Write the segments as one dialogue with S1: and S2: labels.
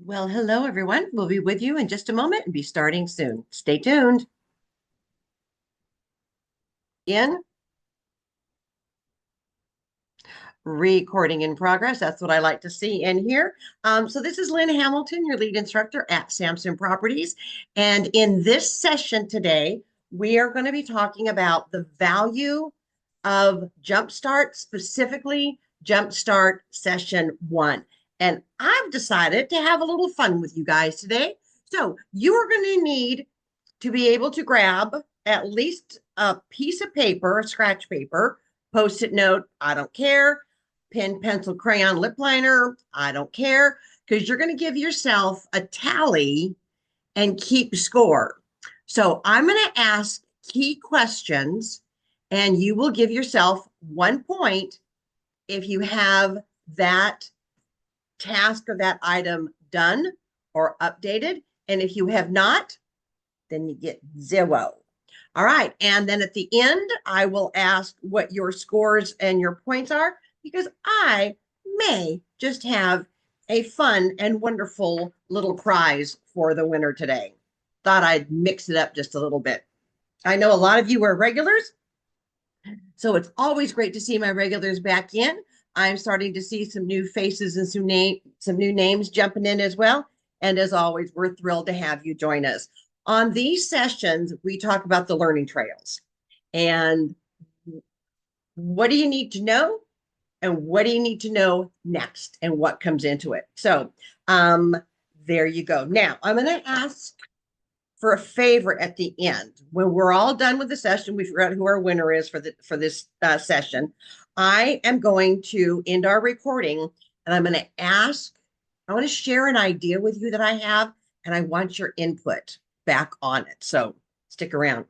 S1: Well, hello, everyone. We'll be with you in just a moment and be starting soon. Stay tuned. In recording in progress. That's what I like to see in here. So this is Lynn Hamilton, your lead instructor at Samson Properties. And in this session today, we are going to be talking about the value of Jumpstart, specifically Jumpstart Session 1. And I've decided to have a little fun with you guys today. So you are going to need to be able to grab at least a piece of paper, scratch paper, post-it note, I don't care, pen, pencil, crayon, lip liner, I don't care, because you're going to give yourself a tally and keep score. So I'm going to ask key questions, and you will give yourself 1 point if you have that task or that item done or updated. And if you have not, then you get 0. All right. And then at the end, I will ask what your scores and your points are because I may just have a fun and wonderful little prize for the winner today. Thought I'd mix it up just a little bit. I know a lot of you are regulars, so it's always great to see my regulars back in. I'm starting to see some new faces and some new names jumping in as well. And as always, we're thrilled to have you join us. On these sessions, we talk about the learning trails and what do you need to know and what do you need to know next and what comes into it. So there you go. Now, I'm going to ask for a favor at the end. When we're all done with the session, we figure out who our winner is for this session. I am going to end our recording and I'm going to I want to share an idea with you that I have, and I want your input back on it. So stick around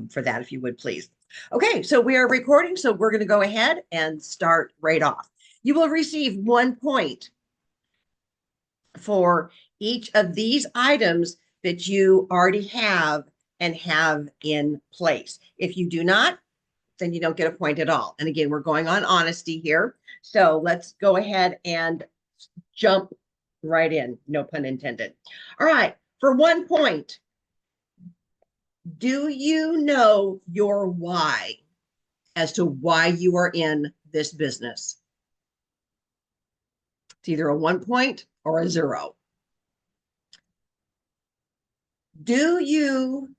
S1: for that if you would, please. Okay, so we are recording, so we're going to go ahead and start right off. You will receive 1 point for each of these items that you already have and have in place. If you do not, then you don't get a point at all. And again, we're going on honesty here. So let's go ahead and jump right in. No pun intended. All right. For 1 point, do you know your why as to why you are in this business? It's either a 1 point or a 0. Do you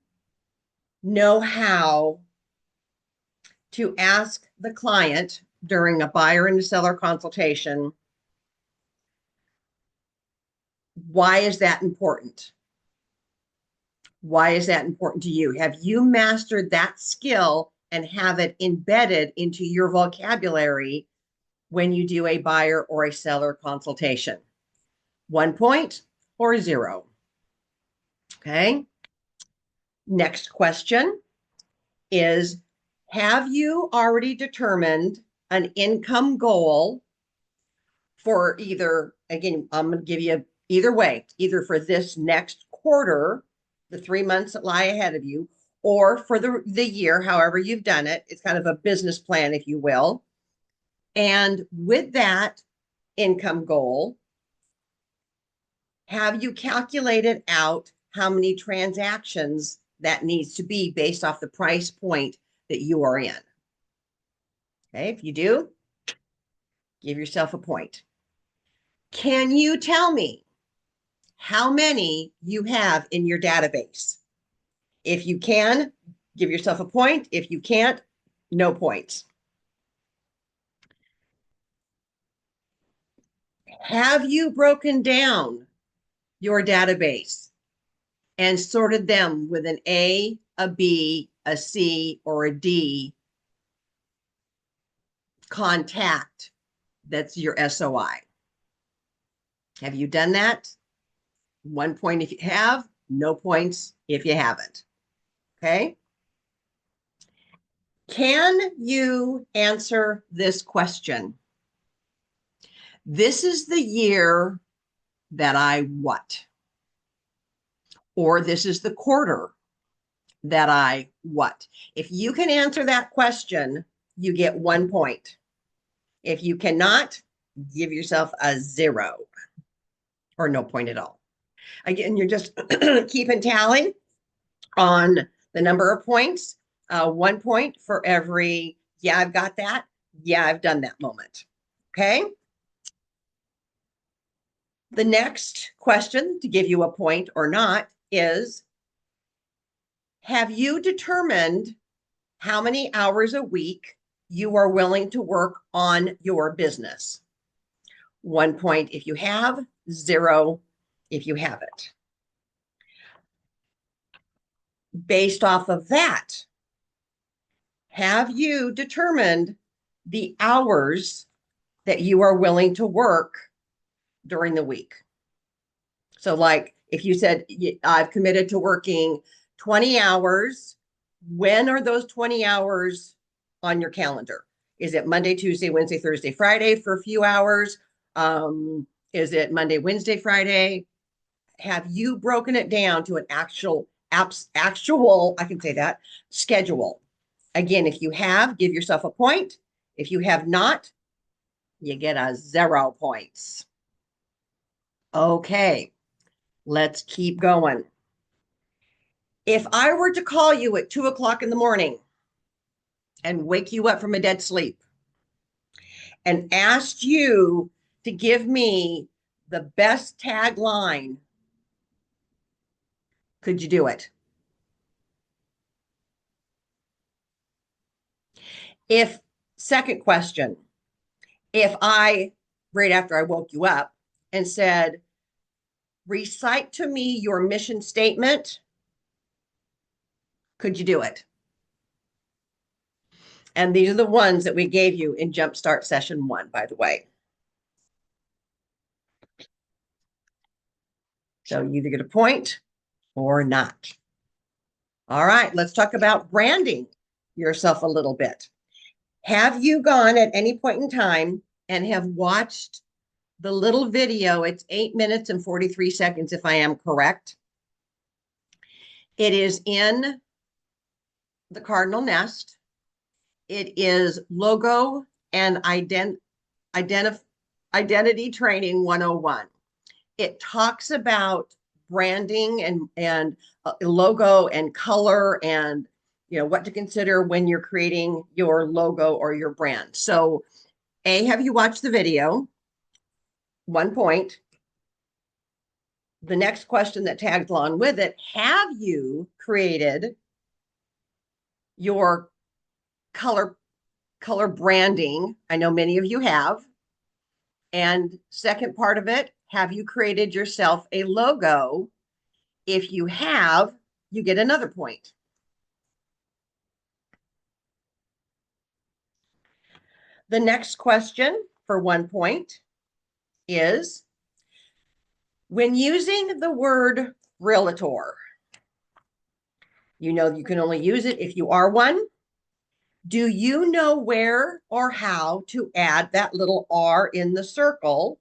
S1: know how to ask the client during a buyer and a seller consultation, why is that important? Why is that important to you? Have you mastered that skill and have it embedded into your vocabulary when you do a buyer or a seller consultation? 1 point or 0? Okay. Next question is, have you already determined an income goal for either, again, I'm going to give you either way, either for this next quarter, the 3 months that lie ahead of you, or for the year, however you've done it. It's kind of a business plan, if you will. And with that income goal, have you calculated out how many transactions that needs to be based off the price point that you are in? Okay, if you do, give yourself a point. Can you tell me how many you have in your database? If you can, give yourself a point. If you can't, no points. Have you broken down your database and sorted them with an A, a B, a C, or a D contact that's your SOI? Have you done that? 1 point if you have, no points if you haven't. Okay. Can you answer this question? This is the year that I what? Or this is the quarter that I what? If you can answer that question, you get 1 point. If you cannot, give yourself a 0. or no point at all. Again, you're just keeping tally on the number of points. 1 point for every, yeah, I've got that. Yeah, I've done that moment. Okay. The next question to give you a point or not is, have you determined how many hours a week you are willing to work on your business? 1 point if you have, 0 if you haven't. Based off of that, have you determined the hours that you are willing to work during the week? So like if you said, I've committed to working 20 hours, when are those 20 hours on your calendar? Is it Monday, Tuesday, Wednesday, Thursday, Friday for a few hours? Is it Monday, Wednesday, Friday? Have you broken it down to an actual, I can say that, schedule? Again, if you have, give yourself a point. If you have not, you get a 0 points. Okay, let's keep going. If I were to call you at 2 o'clock in the morning and wake you up from a dead sleep and asked you to give me the best tagline, could you do it? Second question, if I, right after I woke you up and said, recite to me your mission statement, could you do it? And these are the ones that we gave you in Jumpstart session 1, by the way. So you either get a point or not. All right, let's talk about branding yourself a little bit. Have you gone at any point in time and have watched the little video? It's 8 minutes and 43 seconds, if I am correct. It is in the Cardinal Nest. It is logo and identity training 101. It talks about branding and logo and color and what to consider when you're creating your logo or your brand. So A, have you watched the video? 1 point. The next question that tags along with it, have you created your color branding? I know many of you have. And second part of it, have you created yourself a logo? If you have, you get another point. The next question for 1 point is, when using the word realtor, you know you can only use it if you are one. Do you know where or how to add that little R in the circle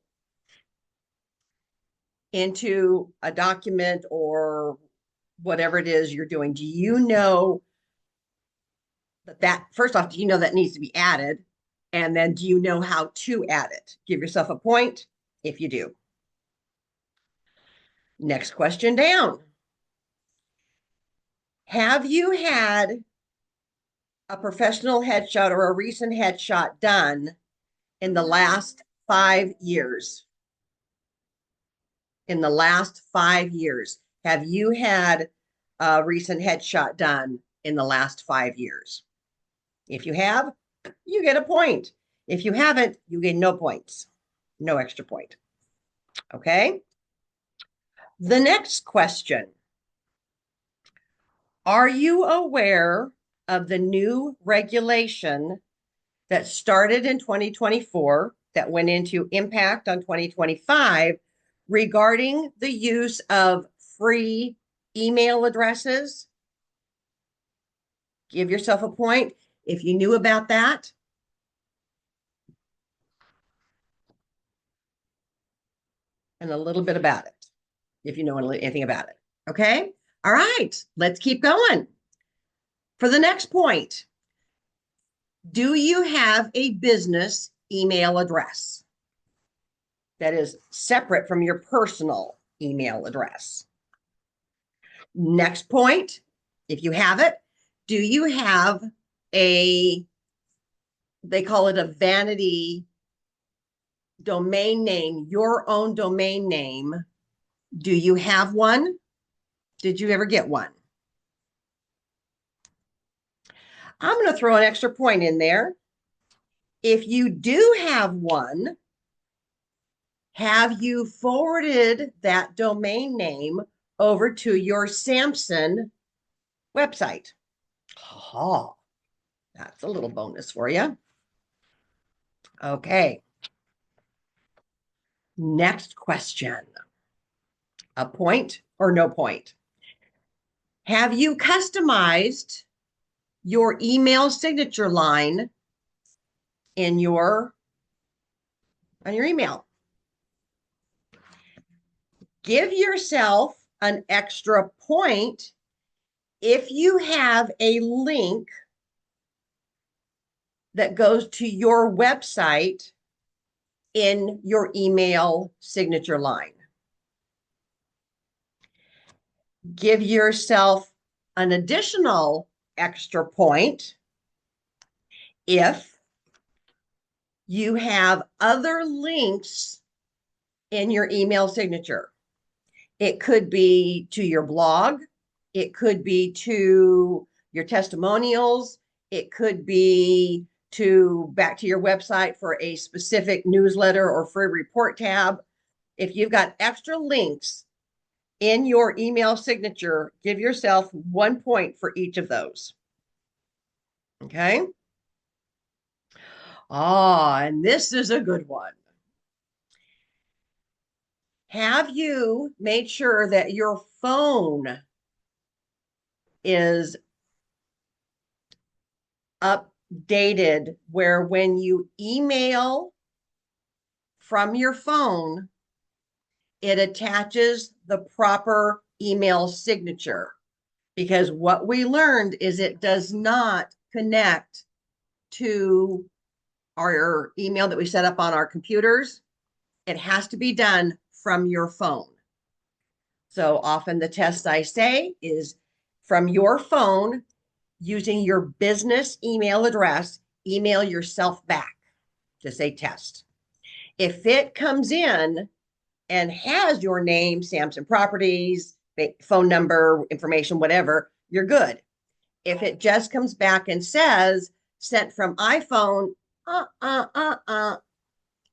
S1: into a document or whatever it is you're doing? Do you know that first off, do you know that needs to be added? And then do you know how to add it? Give yourself a point if you do. Next question down. Have you had a professional headshot or a recent headshot done in the last 5 years? In the last 5 years, have you had a recent headshot done in the last 5 years? If you have, you get a point. If you haven't, you get no points, no extra point. Okay. The next question. Are you aware of the new regulation that started in 2024 that went into impact on 2025 regarding the use of free email addresses? Give yourself a point if you knew about that. And a little bit about it, if you know anything about it. Okay. All right. Let's keep going. For the next point, do you have a business email address? that is separate from your personal email address. Next point, if you have it, do you have they call it a vanity domain name, your own domain name? Do you have one? Did you ever get one? I'm going to throw an extra point in there. If you do have one, have you forwarded that domain name over to your Samson website? Oh, that's a little bonus for you. Okay. Next question. A point or no point? Have you customized your email signature line on your email? Give yourself an extra point if you have a link that goes to your website in your email signature line. Give yourself an additional extra point if you have other links in your email signature. It could be to your blog. It could be to your testimonials. It could be back to your website for a specific newsletter or free report tab. If you've got extra links in your email signature, give yourself 1 point for each of those. Okay. And this is a good one. Have you made sure that your phone is updated where when you email from your phone, it attaches the proper email signature? Because what we learned is it does not connect to our email that we set up on our computers. It has to be done from your phone. So often the test I say is from your phone using your business email address, email yourself back to say test. If it comes in and has your name, Samson Properties, phone number, information, whatever, you're good. If it just comes back and says sent from iPhone,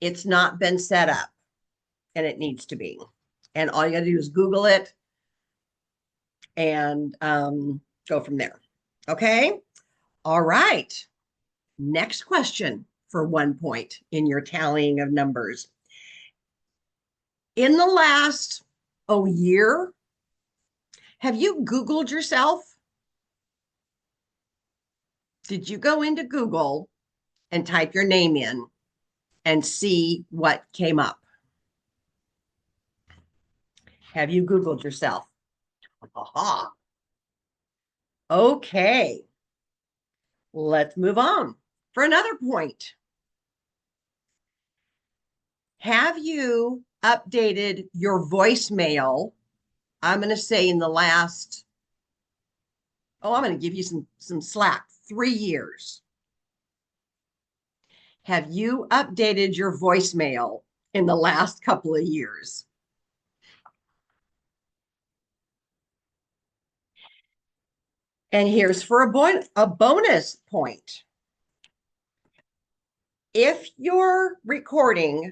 S1: it's not been set up and it needs to be. And all you got to do is Google it and go from there. Okay. All right. Next question for 1 point in your tallying of numbers. In the last year, have you Googled yourself? Did you go into Google and type your name in and see what came up? Have you Googled yourself? Aha. Okay. Let's move on for another point. Have you updated your voicemail? I'm going to say in the last, I'm going to give you some slack, 3 years. Have you updated your voicemail in the last couple of years? And here's for a bonus point. If your recording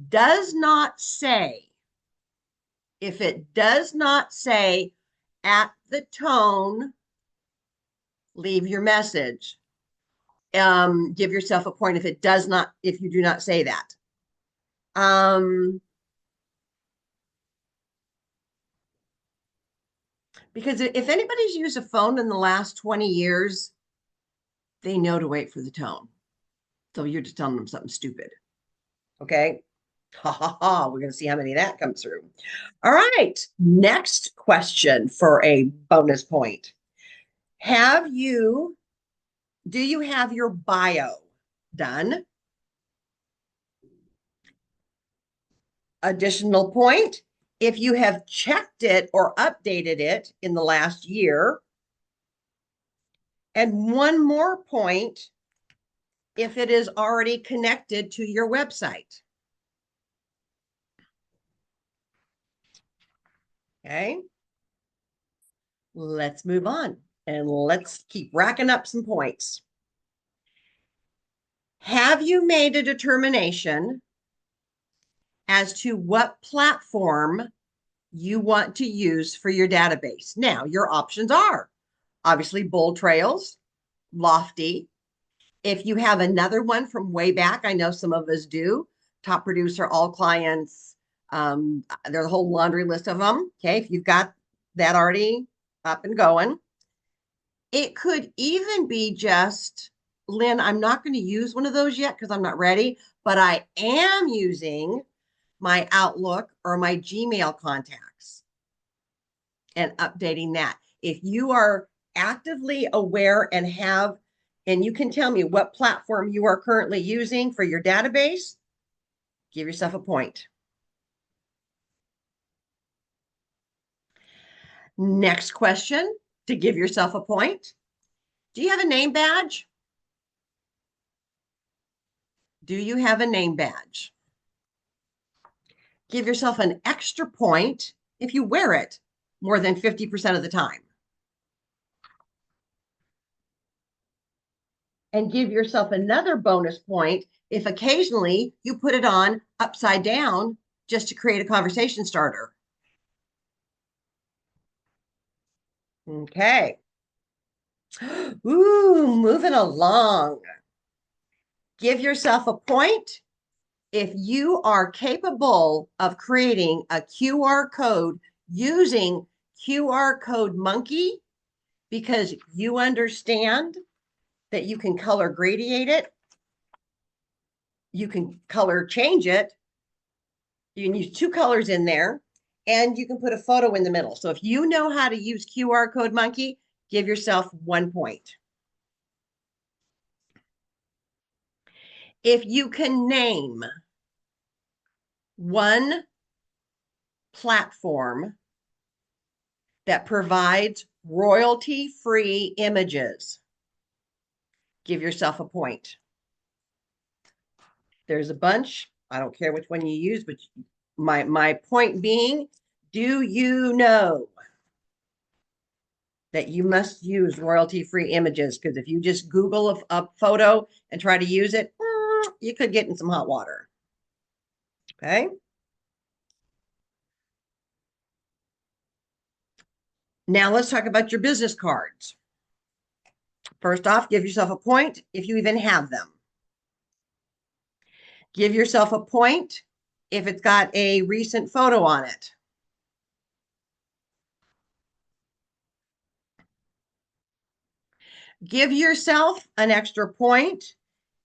S1: does not say, if it does not say at the tone, leave your message, give yourself a point if you do not say that. Because if anybody's used a phone in the last 20 years, they know to wait for the tone. So you're just telling them something stupid. Okay. Ha ha ha. We're going to see how many of that comes through. All right. Next question for a bonus point. Do you have your bio done? Additional point, if you have checked it or updated it in the last year. And one more point, if it is already connected to your website. Okay, let's move on and let's keep racking up some points. Have you made a determination as to what platform you want to use for your database? Now, your options are obviously Bold Trails, Lofty. If you have another one from way back, I know some of us do, Top Producer, All Clients, there's a whole laundry list of them. Okay, if you've got that already up and going. It could even be just, Lynn, I'm not going to use one of those yet because I'm not ready, but I am using my Outlook or my Gmail contacts and updating that. If you are actively aware and have, and you can tell me what platform you are currently using for your database, give yourself a point. Next question to give yourself a point. Do you have a name badge? Do you have a name badge? Give yourself an extra point if you wear it more than 50% of the time. And give yourself another bonus point if occasionally you put it on upside down just to create a conversation starter. Okay. Ooh, moving along. Give yourself a point if you are capable of creating a QR code using QR Code Monkey because you understand that you can color gradate it, you can color change it, you can use two colors in there, and you can put a photo in the middle. So if you know how to use QR Code Monkey, give yourself 1 point. If you can name one platform that provides royalty-free images, give yourself a point. There's a bunch. I don't care which one you use, but my point being, do you know that you must use royalty-free images? Because if you just Google a photo and try to use it, you could get in some hot water. Okay. Now let's talk about your business cards. First off, give yourself a point if you even have them. Give yourself a point if it's got a recent photo on it. Give yourself an extra point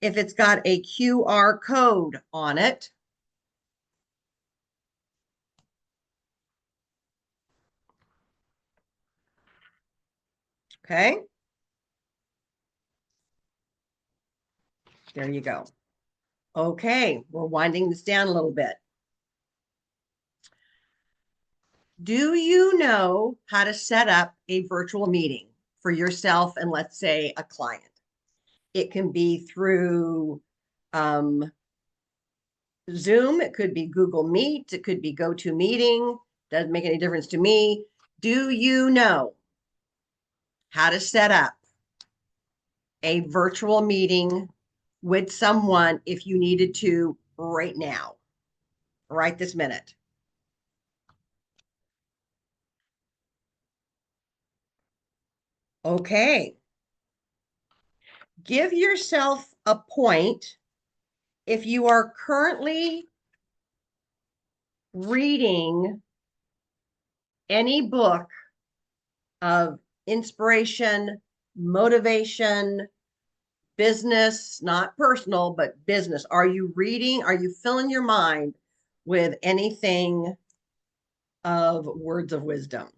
S1: if it's got a QR code on it. Okay. There you go. Okay, we're winding this down a little bit. Do you know how to set up a virtual meeting for yourself and let's say a client? It can be through Zoom, it could be Google Meet, it could be GoToMeeting, doesn't make any difference to me. Do you know how to set up a virtual meeting with someone if you needed to right now, right this minute? Okay. Give yourself a point if you are currently reading any book of inspiration, motivation, business, not personal, but business. Are you reading? Are you filling your mind with anything of words of wisdom?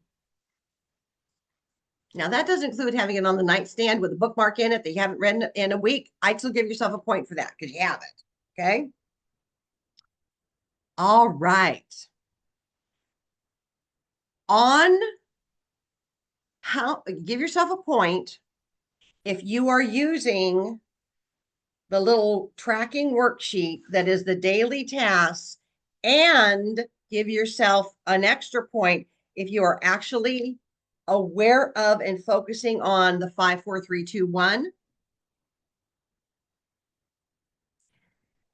S1: Now, that doesn't include having it on the nightstand with a bookmark in it that you haven't read in a week. I'd still give yourself a point for that because you have it. Okay. All right. On how, give yourself a point if you are using the little tracking worksheet that is the daily tasks, and give yourself an extra point if you are actually aware of and focusing on the 5, 4, 3, 2, 1.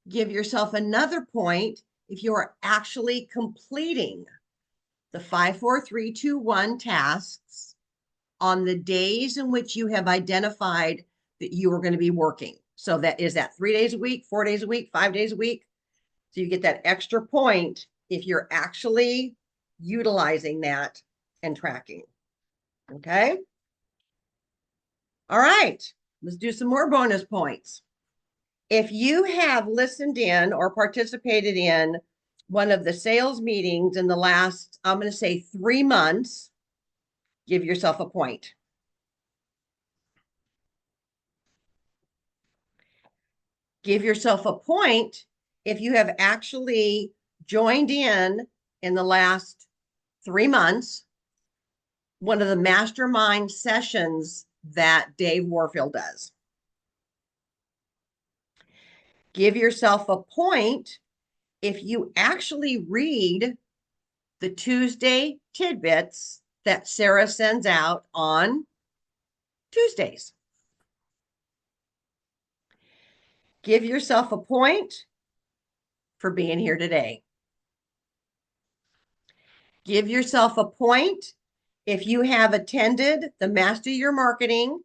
S1: Give yourself another point if you are actually completing the 5, 4, 3, 2, 1 tasks on the days in which you have identified that you are going to be working. So that is that 3 days a week, 4 days a week, 5 days a week. So you get that extra point if you're actually utilizing that and tracking. Okay. All right. Let's do some more bonus points. If you have listened in or participated in one of the sales meetings in the last, I'm going to say 3 months, give yourself a point. Give yourself a point if you have actually joined in the last 3 months, one of the mastermind sessions that Dave Warfield does. Give yourself a point if you actually read the Tuesday tidbits that Sarah sends out on Tuesdays. Give yourself a point for being here today. Give yourself a point if you have attended the Master Your Marketing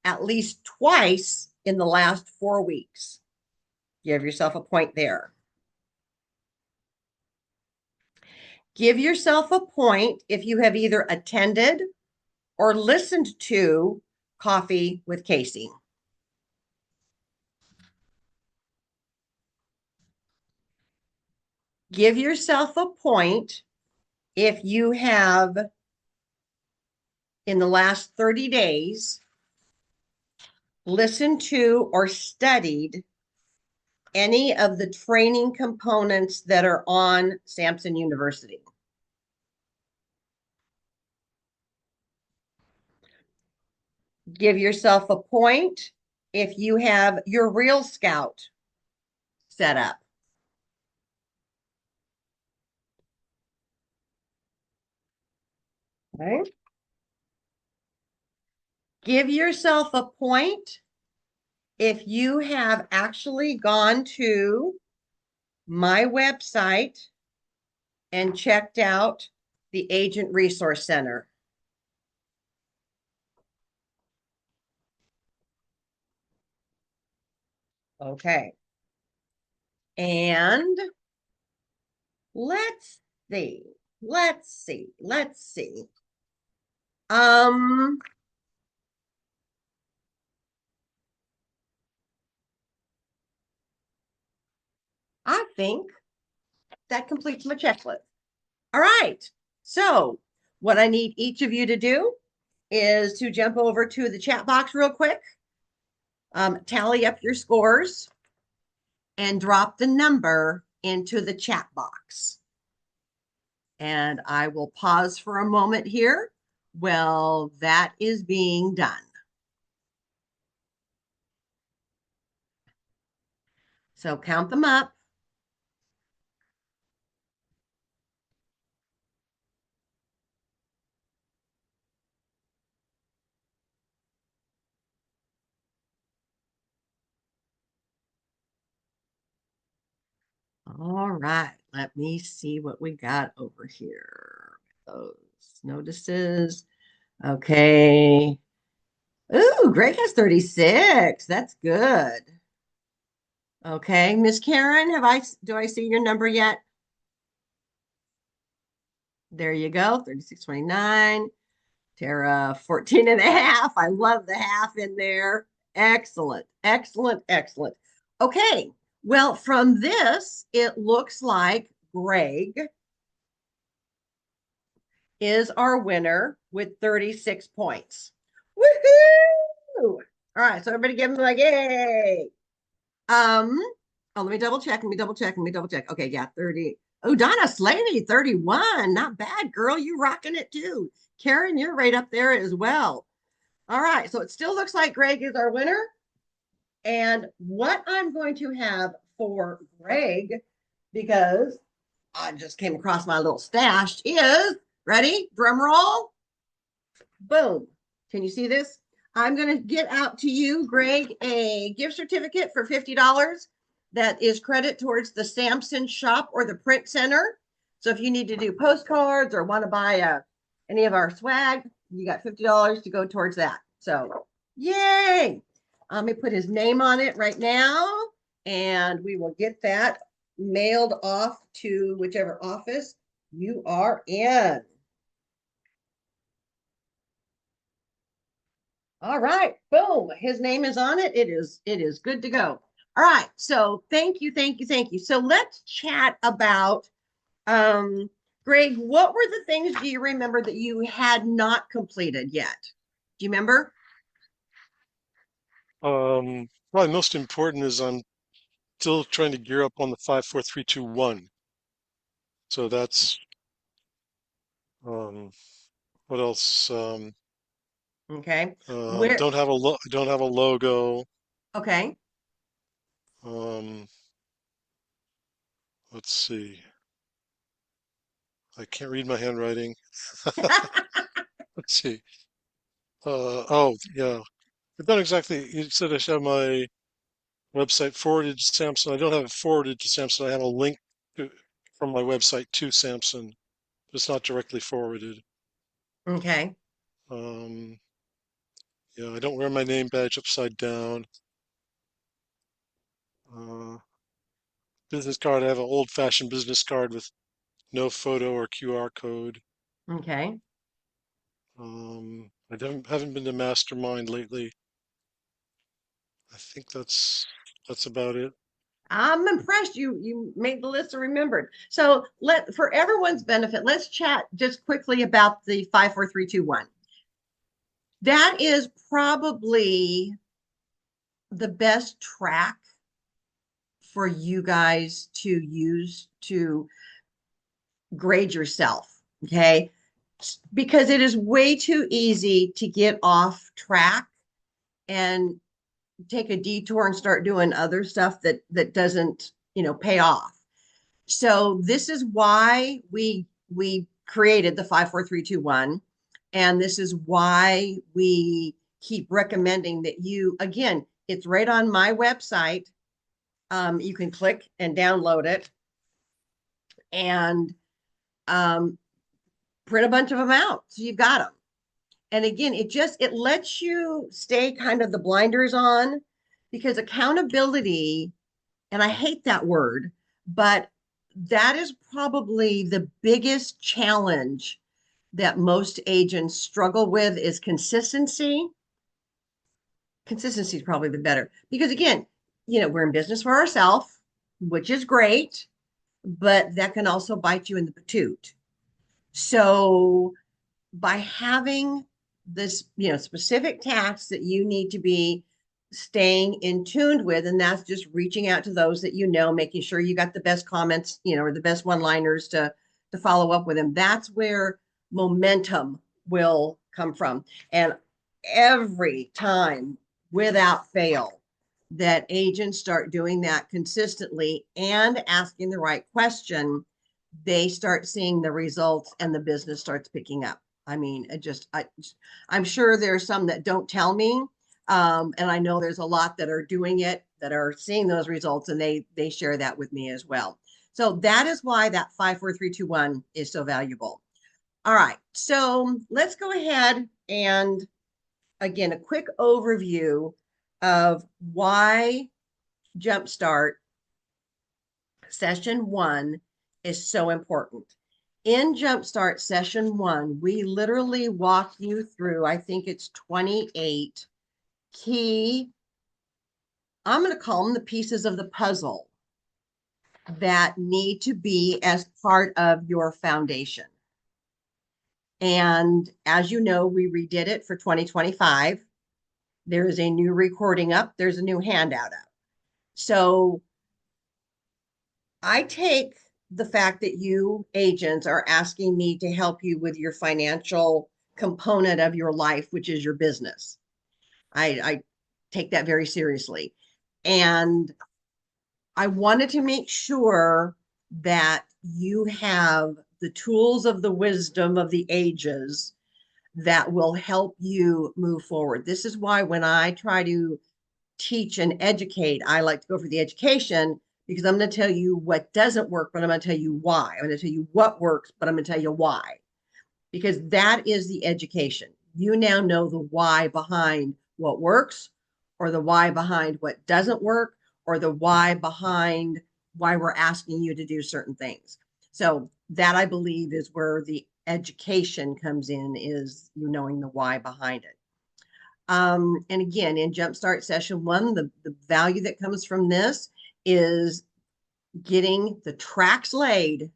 S1: at least twice in the last 4 weeks. Give yourself a point there. Give yourself a point if you have either attended or listened to Coffee with Casey. Give yourself a point if you have, in the last 30 days, listened to or studied any of the training components that are on Samson University. Give yourself a point if you have your Real Scout set up. Okay. Give yourself a point if you have actually gone to my website and checked out the Agent Resource Center. Okay. And let's see. Let's see. Let's see. Um, I think that completes my checklist. All right. So, what I need each of you to do is to jump over to the chat box real quick, tally up your scores, and drop the number into the chat box. And I will pause for a moment here while that is being done. So count them up. All right, let me see what we got over here. Those notices. Okay. Ooh, Greg has 36. That's good. Okay, Miss Karen, do I see your number yet? There you go, 3629. Tara, 14 and a half. I love the half in there. Excellent, excellent, excellent. Okay, well, from this, it looks like Greg is our winner with 36 points. Woohoo! All right, so everybody give him like, yay. Oh, let me double check. Okay, yeah, 30. Oh, Donna Slavey, 31. Not bad, girl. You rocking it too. Karen, you're right up there as well. All right. So it still looks like Greg is our winner. And what I'm going to have for Greg, because I just came across my little stash, is ready? Drum roll. Boom. Can you see this? I'm going to get out to you, Greg, a gift certificate for $50 that is credit towards the Samson shop or the print center. So if you need to do postcards or want to buy any of our swag, you got $50 to go towards that. So yay. Let me put his name on it right now, and we will get that mailed off to whichever office you are in. All right, boom. His name is on it. It is good to go. All right. So thank you, thank you, thank you. So let's chat about Greg, what were the things do you remember that you had not completed yet? Do you remember?
S2: Probably most important is I'm still trying to gear up on the 5, 4, 3, 2, 1. So that's um, what else?
S1: Okay. Where
S2: Don't have a logo.
S1: okay.
S2: Um, let's see. I can't read my handwriting. Let's see. Oh yeah. I don't exactly. You said I should have my website forwarded to Samson. I don't have it forwarded to Samson. I have a link to, from my website to Samson. It's not directly forwarded.
S1: Okay.
S2: Um, yeah, I don't wear my name badge upside down. Uh, business card. I have an old-fashioned business card with no photo or QR code.
S1: Okay.
S2: I haven't been to Mastermind lately. I think that's about it.
S1: I'm impressed you made the list and remembered. So let for everyone's benefit, let's chat just quickly about the 5, 4, 3, 2, 1. That is probably the best track for you guys to use to grade yourself. Okay. Because it is way too easy to get off track and take a detour and start doing other stuff that doesn't, pay off. So this is why we created the 5, 4, 3, 2, 1. And this is why we keep recommending that you, again, it's right on my website. You can click and download it and um, print a bunch of them out. So you've got them. And again, it lets you stay kind of the blinders on because accountability, and I hate that word, but that is probably the biggest challenge that most agents struggle with is consistency. Consistency is probably the better because again, we're in business for ourselves, which is great, but that can also bite you in the patoot. So by having this, specific tasks that you need to be staying in tuned with, and that's just reaching out to those that making sure you got the best comments, or the best one-liners to follow up with them. That's where momentum will come from. And every time, without fail, that agents start doing that consistently and asking the right question, they start seeing the results and the business starts picking up. I mean, I'm sure there's some that don't tell me. And I know there's a lot that are doing it, that are seeing those results, and they share that with me as well. So that is why that 5, 4, 3, 2, 1 is so valuable. All right. So let's go ahead and again, a quick overview of why Jumpstart session 1 is so important. In Jumpstart session 1, we literally walk you through, I think it's 28 key, I'm going to call them the pieces of the puzzle that need to be as part of your foundation. And as you know, we redid it for 2025. There is a new recording up, there's a new handout up. So I take the fact that you agents are asking me to help you with your financial component of your life, which is your business. I take that very seriously. And I wanted to make sure that you have the tools of the wisdom of the ages that will help you move forward. This is why when I try to teach and educate, I like to go for the education because I'm going to tell you what doesn't work, but I'm going to tell you why. I'm going to tell you what works, but I'm going to tell you why, because that is the education. You now know the why behind what works, or the why behind what doesn't work, or the why behind why we're asking you to do certain things. So that, I believe, is where the education comes in, is you knowing the why behind it. And again, in Jumpstart session one, the value that comes from this is getting the tracks laid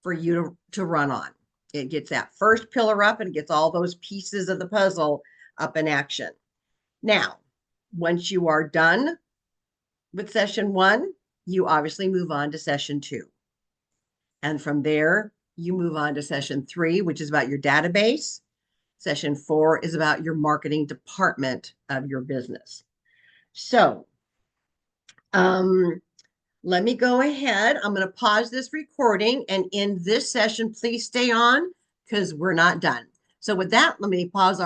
S1: for you to run on. It gets that first pillar up and it gets all those pieces of the puzzle up in action. Now, once you are done with session one, you obviously move on to session two. And from there, you move on to session three, which is about your database. Session four is about your marketing department of your business. So, let me go ahead. I'm going to pause this recording and in this session, please stay on because we're not done. So with that, let me pause our